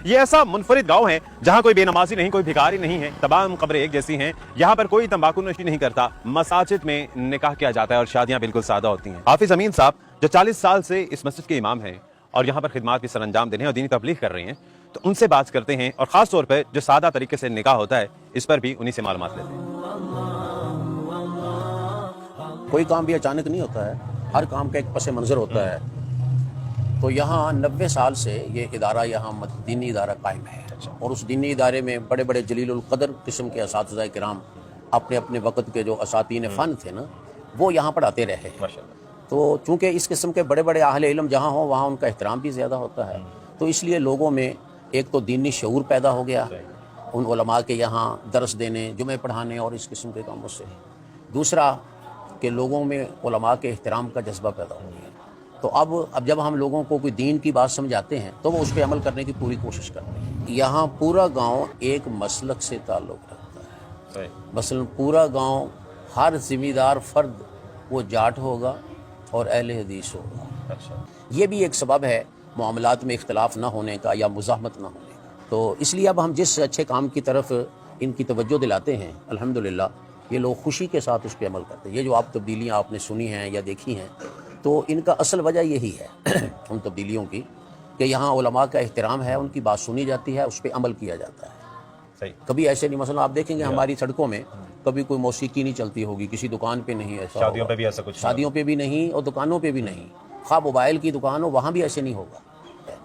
ये ऐसा मुनफरिद गांव है जहां कोई बेनमाजी नहीं, कोई भिखारी नहीं है, तमाम कब्रें एक जैसी हैं। यहाँ पर कोई तंबाकू नोशी नहीं करता, मसाजिद में निकाह किया जाता है और शादियां बिल्कुल सादा होती हैं। हाफिज अमीन साहब जो 40 साल से इस मस्जिद के इमाम हैं और यहाँ पर खिदमत भी सर अंजाम दे रहे हैं और दीनी तबलीग कर रहे हैं, तो उनसे बात करते हैं और खास तौर पर जो सादा तरीके से निकाह होता है इस पर भी उन्हीं से मालूमात लेते हैं। कोई काम भी अचानक नहीं होता है, हर काम का एक पस मंज़र होता है। तो यहाँ 90 साल से ये इदारा यहाँ दीनी इदारा कायम है और उस दीनी इदारे में बड़े बड़े जलीलुल क़द्र किस्म के असातिज़ा किराम अपने अपने वक़्त के जो असातीन फ़न थे ना, वो यहाँ पढ़ाते रहे। तो चूँकि इस किस्म के बड़े बड़े अहले इल्म जहाँ हों वहाँ उनका एहतराम भी ज़्यादा होता है, तो इसलिए लोगों में एक तो दीनी शऊर पैदा हो गया उन उलमा के यहाँ दरस देने, जुमे पढ़ाने और इस किस्म के कामों से। दूसरा कि लोगों में उलमा के एहतराम का जज्बा पैदा हो गया। तो अब जब हम लोगों को कोई दीन की बात समझाते हैं तो वो उस पर अमल करने की पूरी कोशिश करते हैं। यहाँ पूरा गांव एक मसलक से ताल्लुक़ रखता है। मसलन पूरा गांव हर ज़िम्मेदार फ़र्द वो जाट होगा और अहले हदीस होगा। ये भी एक सबब है मामलात में इख्तलाफ ना होने का या मुज़ाहमत ना होने का। तो इसलिए अब हम जिस अच्छे काम की तरफ इनकी तवज्जो दिलाते हैं, अल्हम्दुलिल्लाह ये लोग खुशी के साथ उस पर अमल करते हैं। ये जो आप तब्दीलियाँ आपने सुनी हैं या देखी हैं, तो इनका असल वजह यही है उन तब्दीलियों की कि यहाँ उलमा का एहतराम है, उनकी बात सुनी जाती है, उस पर अमल किया जाता है। सही। कभी ऐसे नहीं, मसलन आप देखेंगे हमारी सड़कों में कभी कोई मौसीकी नहीं चलती होगी, किसी दुकान पे नहीं, ऐसा शादियों पे भी ऐसा कुछ, शादियों पे भी नहीं और दुकानों पे भी नहीं, खा मोबाइल की दुकान हो वहाँ भी ऐसे नहीं होगा।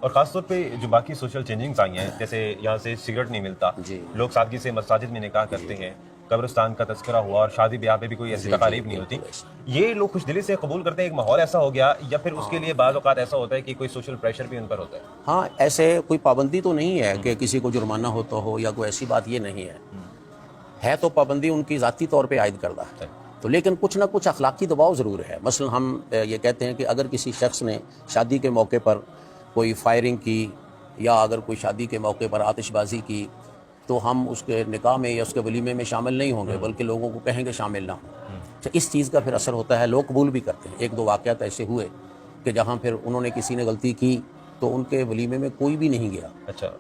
और खासतौर पे जो बाकी सोशल चेंजिंग्स आई हैं, जैसे यहाँ से सिगरेट नहीं मिलता, लोग सादगी से मसाजिद में निकाह करते हैं, कब्रिस्तान का तज़किरा हुआ और शादी ब्याह पे भी कोई ऐसी तकारीफ नहीं होती, ये लोग खुश दिली से कबूल करते हैं। एक माहौल ऐसा हो गया, या फिर उसके लिए बाज़ औक़ात ऐसा होता है कि कोई सोशल प्रेशर भी उन पर होता है? हाँ, ऐसे कोई पाबंदी तो नहीं है कि किसी को जुर्माना होता हो या कोई ऐसी बात, ये नहीं है तो पाबंदी उनकी ज़ाती तौर पर आयद करदा है। तो लेकिन कुछ ना कुछ अखलाकी दबाव ज़रूर है। मसलन हम ये कहते हैं कि अगर किसी शख्स ने शादी के मौके पर कोई फायरिंग की या अगर कोई शादी के मौके पर आतिशबाजी की, तो हम उसके निकाह में या उसके वलीमे में शामिल नहीं होंगे, बल्कि लोगों को कहेंगे शामिल ना हो। तो इस चीज़ का फिर असर होता है, लोग कबूल भी करते हैं। एक दो वाक़यात ऐसे हुए कि जहाँ फिर उन्होंने किसी ने गलती की तो उनके वलीमे में कोई भी नहीं गया,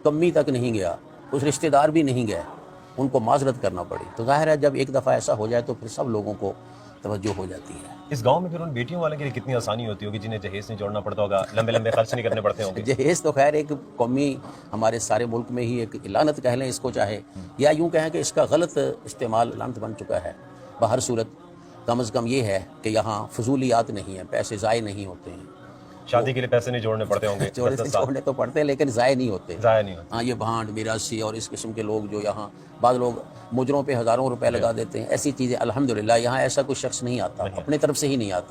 कम्मी तक नहीं गया, कुछ रिश्तेदार भी नहीं गए, उनको माजरत करना पड़ी। तो जाहिर है जब एक दफ़ा ऐसा हो जाए तो फिर सब लोगों को तवज्जो हो जाती है। इस गांव में फिर उन बेटियों वाले के लिए कितनी आसानी होती होगी जिन्हें जहेज नहीं जोड़ना पड़ता होगा, लंबे लंबे खर्च नहीं करने पड़ते होंगे? जहेज तो खैर एक कौमी हमारे सारे मुल्क में ही एक लानत कह लें इसको, चाहे या यूँ कहें कि इसका गलत इस्तेमाल लानत बन चुका है। बहर सूरत कम अज़ कम ये है कि यहाँ फजूलियात नहीं है, पैसे ज़ाय नहीं होते हैं। शादी के लिए पैसे नहीं जोड़ने पड़ते होंगे? जोड़ने तो पड़ते हैं लेकिन ज़ाय नहीं होते। हाँ, ये भांड मिरासी और इस किस्म के लोग जो यहाँ बाद लोग मुजरों पे हज़ारों रुपए लगा देते हैं, ऐसी चीज़ें अल्हम्दुलिल्लाह यहाँ ऐसा कोई शख्स नहीं आता, अपने तरफ से ही नहीं आता।